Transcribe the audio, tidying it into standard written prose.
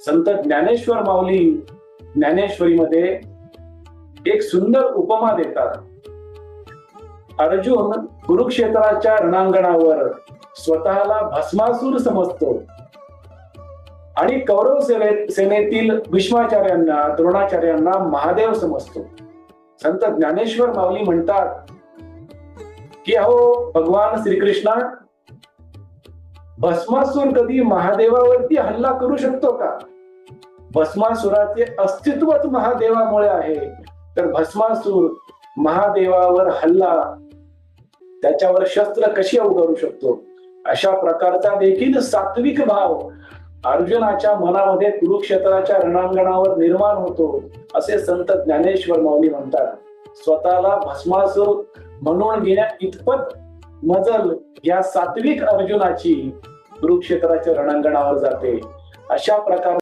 संत ज्ञानेश्वर माऊली ज्ञानेश्वरीमध्ये एक सुंदर उपमा देतात. अर्जुन कुरुक्षेत्राच्या रणांगणावर स्वतःला भस्मासूर समजतो आणि कौरव सेनेतील भीष्माचार्यांना द्रोणाचार्यांना महादेव समजतो. संत ज्ञानेश्वर माऊली म्हणतात की अहो भगवान श्रीकृष्णा, भस्मासूर कधी महादेवावरती हल्ला करू शकतो का? भस्मासुराचे अस्तित्वच महादेवामुळे आहे, तर भस्मासूर महादेवावर हल्ला, त्याच्यावर शस्त्र कशी अवघडू शकतो? अशा प्रकारचा देखील सात्विक भाव अर्जुनाच्या मनामध्ये कुरुक्षेत्राच्या रणांगणावर निर्माण होतो, असे संत ज्ञानेश्वर माऊली म्हणतात. स्वतःला भस्मासूर म्हणून घेण्या इतपत मजल या सात्विक अर्जुनाची कुरुक्षेत्राच्या रणांगणावर जाते. अशा प्रकार